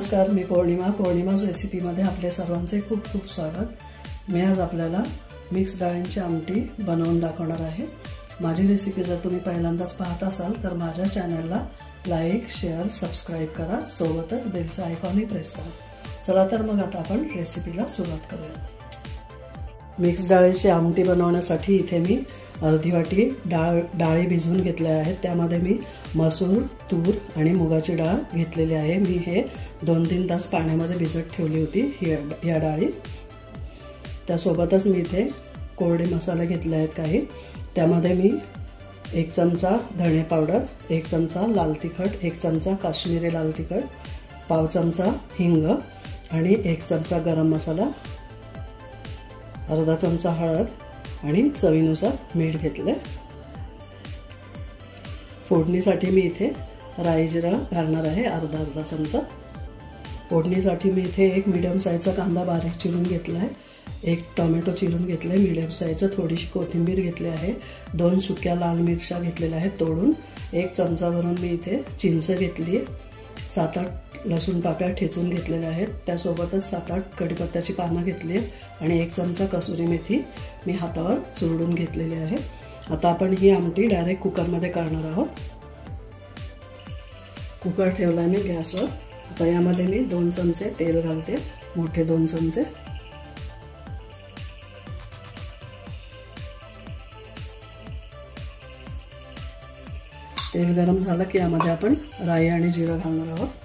नमस्कार, मी पौर्णिमा's रेसिपीमध्ये आपले सर्वांचे खूप खूप स्वागत। मी आज आपल्याला मिक्स डाळींची आमटी बनवून दाखवणार आहे। माझी रेसिपी जर तुम्ही पहिल्यांदाच पाहत असाल तर माझ्या चॅनलला लाईक, शेअर, सबस्क्राइब करा, सोबतच बेलचा आयकॉनही प्रेस करा। चला तर मग आता आपण रेसिपीला सुरुवात करूया। मिक्स डाळीची आमटी बनवण्यासाठी इथे मी अर्धी वाटी डाळी भिजवून घेतल्या आहेत। त्यामध्ये मी मसूर, तूर आणि मुगाची डाळ घेतलेली आहे। मी हे 2-3 तास पाण्यामध्ये भिजत ठेवली होती या डाळी। त्यासोबतच मी इथे कोरडे मसाले घेतले आहेत काही। त्यामध्ये मी 1 चमचा धणे पावडर, 1 चमचा लाल तिखट, 1 चमचा काश्मीरी लाल तिखट, पाव चमचा हिंग आणि 1 चमचा गरम मसाला, अर्धा चमचा हळद आणि चवीनुसार मीठ घेतले। फोडणीसाठी मी इथे राई जिरा घालणार आहे अर्धा चमचा। फोडणीसाठी मी इथे एक मीडियम साईजचा कांदा बारीक चिरून घेतला आहे, 1 टोमॅटो चिरून घेतले मीडियम साईजचा, थोडीशी कोथिंबीर घेतली आहे, 2 सुक्या लाल मिरच्या घेतलेल्या आहेत तोडून, 1 चमचा भरून मी इथे चिंच घेतली, 7-8 लसूण पाकळ्या ठेचून घेतलेल्या आहेत। त्यासोबतच 7-8 कढीपत्त्याची पानं घेतली आणि 1 चमचा कसुरी मेथी मी हातावर चुरडून घेतलेली आहे। आता आपण ही आमटी डायरेक्ट कुकरमध्ये करणार आहोत। कुकर ठेवला मी गॅसवर। आता यामध्ये मी 2 चमचे तेल घालते, मोठे 2 चमचे। तेल गरम झालं की यामध्ये आपण राई आणि जिरा घालणार आहोत।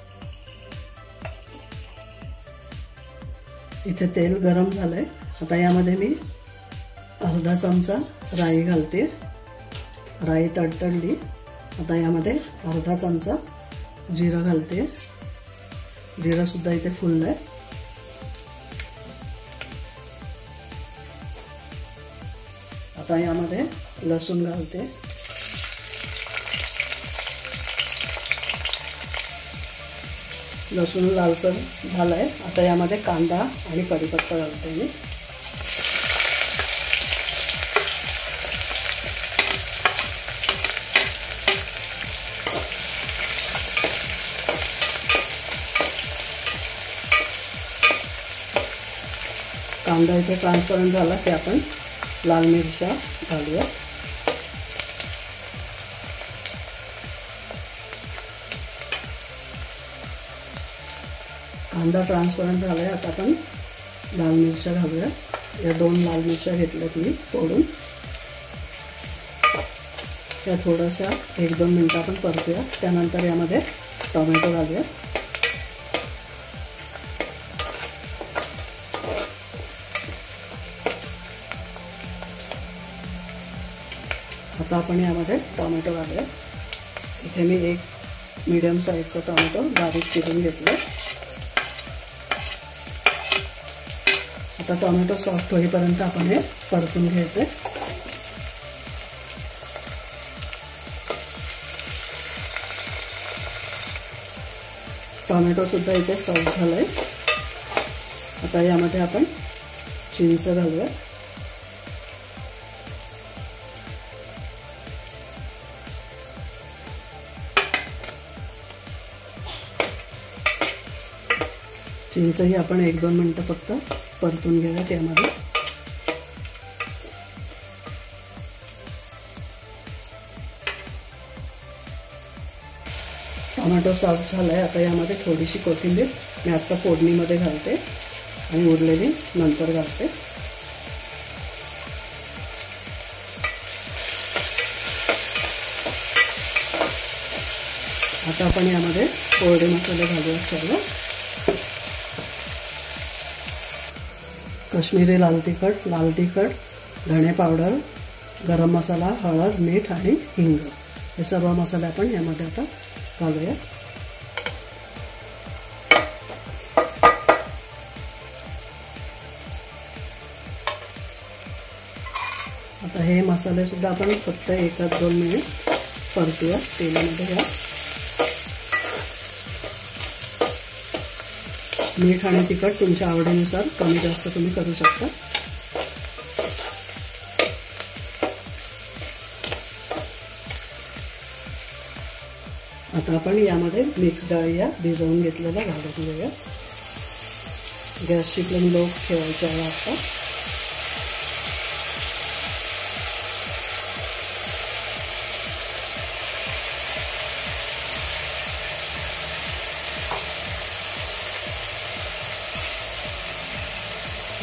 इथे तेल गरम झालंय। आता यामध्ये मी अर्धा चमचा राई घालते। राई तडतडली। आता यामध्ये अर्धा चमचा जिरा घालते। जिरा सुद्धा इथे फुललाय। आता यामध्ये लसूण घालते। लसूण लालसर झालाय। आता यामध्ये कांदा आणि कढीपत्ता घालते मी। कांदा इथे ट्रान्सपरंट झाला की आपण लाल मिरच्या घालूया। कांदा ट्रान्सपरंट झालाय। आता आपण लाल मिरच्या घालूया। या 2 लाल मिरच्या घेतल्यात मी तोडून। त्या थोड्याशा 1-2 मिनिटं आपण परतूया। त्यानंतर यामध्ये टोमॅटो घालूया। आता आपण यामध्ये टोमॅटो घालूया। इथे मी 1 मीडियम साईजचा टोमॅटो बारीक चिरून घेतला। आता टोमॅटो सॉफ्ट होईपर्यंत आपण हे परतून घ्यायचे। टोमॅटो सुद्धा इथे सॉफ्ट झालाय। आता यामध्ये आपण चिंच घालूया। चिंच ही आपण 1-2 मिनिटं फक्त परतून घेऊया त्यामध्ये। टोमॅटो सॉफ्ट झालाय। आता यामध्ये थोडीशी कोथिंबीर मी आता फोडणीमध्ये घालते आणि उरलेली नंतर घालते। आता आपण यामध्ये कोरडे मसाले घालूया सर्व। काश्मीरी लाल तिखट, धणे पावडर, गरम मसाला, हळद, मीठ आणि हिंग हे सर्व मसाले आपण यामध्ये आता घालूया। आता हे मसाले सुद्धा आपण फक्त 1-2 मिनिट परतूया तेलामध्ये घ्या। मीठ आणि तिखट तुमच्या आवडीनुसार कमी जास्त तुम्ही करू शकता। आता आपण यामध्ये मिक्स डाळ या भिजवून घेतलेल्या घालून घेऊया. गॅसची फ्लेम लो ठेवायची आहे.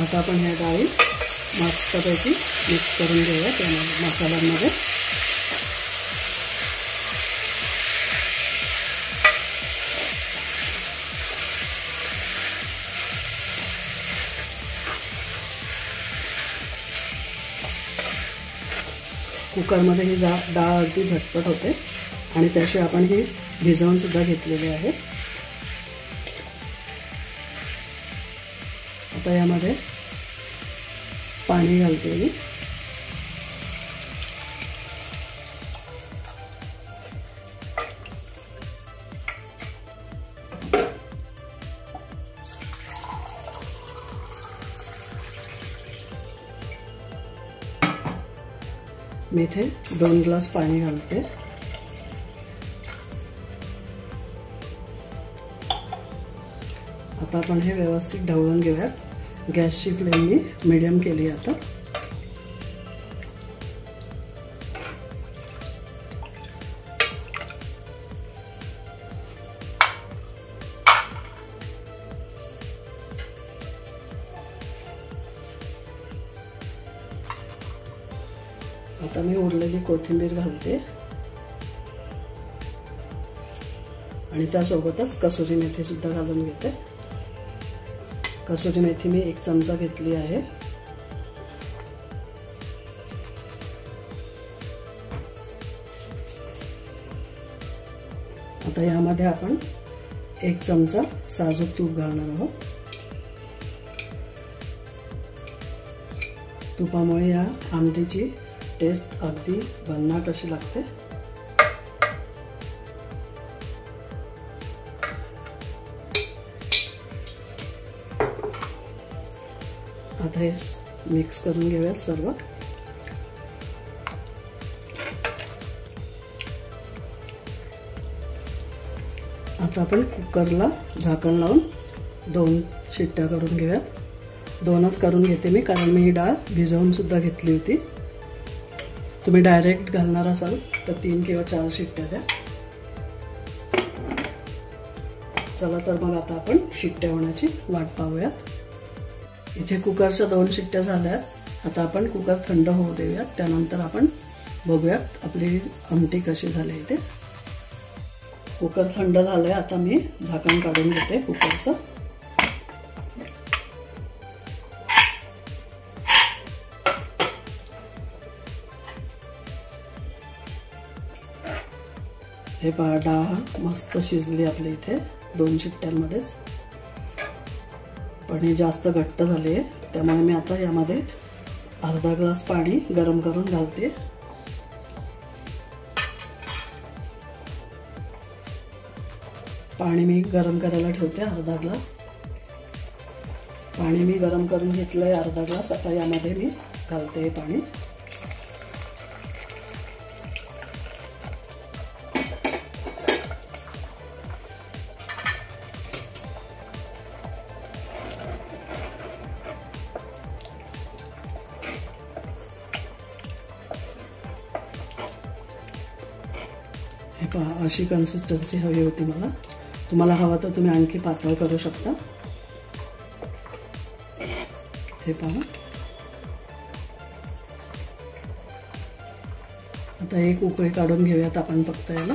आता आपण ह्या डाळी मस्तपैकी मिक्स करून घेऊया त्या मसाल्यांमध्ये. कुकरमध्ये ही डाळ अगदी झटपट होते आणि त्याशिवाय आपण ही भिजवून सुद्धा घेतलेली आहे. आता यामध्ये पाणी घालते मी. मी इथे 2 ग्लास पाणी घालते. आता आपण हे व्यवस्थित ढवळून घेऊयात. गॅसची फ्लेम मी मीडियम केली. आता आता मी उरलेली कोथिंबीर घालते आणि त्यासोबतच कसुरी मेथी सुद्धा घालून घेते. कसुरी मेथी मी 1 चमचा घेतली आहे. आता यामध्ये आपण 1 चमचा साजूक तूप घालणार आहोत. तुपामुळे या आमटीची टेस्ट अगदी भन्नाट अशी लागते. आता हे मिक्स करून घेऊयात सर्व. आता आपण कुकरला झाकण लावून 2 शिट्ट्या करून घेऊयात. 2च करून घेते मी, कारण मी ही डाळ भिजवून सुद्धा घेतली होती. तुम्ही डायरेक्ट घालणार असाल तर 3 किंवा 4 शिट्ट्या द्या. चला तर मग आता आपण शिट्ट्या होण्याची वाट पाहूयात. इथे कुकरच्या 2 शिट्ट्या झाल्यात. आता आपण कुकर थंड होऊ देऊयात. त्यानंतर आपण बघूयात आपली आमटी कशी झाली. इथे कुकर थंड झालंय. आता मी झाकण काढून घेते कुकरचं. हे पहा, डाळ मस्त शिजली आपली इथे 2 शिट्ट्यांमध्येच. पण ही जास्त घट्ट झाली आहे, त्यामुळे मी आता यामध्ये अर्धा ग्लास पाणी गरम करून घालते. पाणी मी गरम करायला ठेवते अर्धा ग्लास. पाणी मी गरम करून घेतलंय अर्धा ग्लास. आता यामध्ये मी घालते हे पाणी. हे पहा, अशी कन्सिस्टन्सी हवी होती मला. तुम्हाला हवा तर तुम्ही आणखी पातळ करू शकता. हे पहा, आता एक उकळी काढून घेऊयात आपण फक्त याला.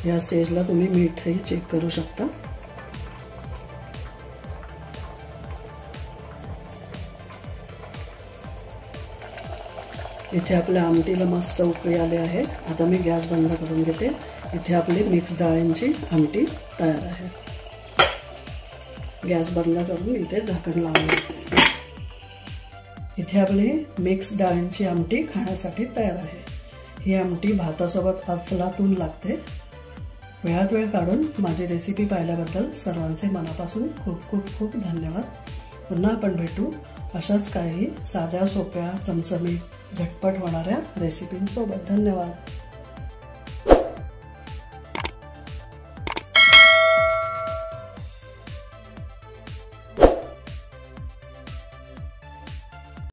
या स्टेजला तुम्ही मीठही चेक करू शकता. इथे आपल्या आमटीला मस्त उकळी आली आहे. आता मी गॅस बंद करून घेते. इथे आपली मिक्स डाळींची आमटी तयार आहे. गॅस बंद करून इथे झाकण लावून घेते. इथे आपली मिक्स डाळींची आमटी खाण्यासाठी तयार आहे. ही आमटी भातासोबत अफलातून लागते. वेळात वेळ काढून माझी रेसिपी पाहिल्याबद्दल सर्वांचे मनापासून खूप खूप खूप धन्यवाद. पुन्हा आपण भेटू अशाच काही साध्या सोप्या चमचमीत झटपट होणाऱ्या रेसिपींसोबत. धन्यवाद.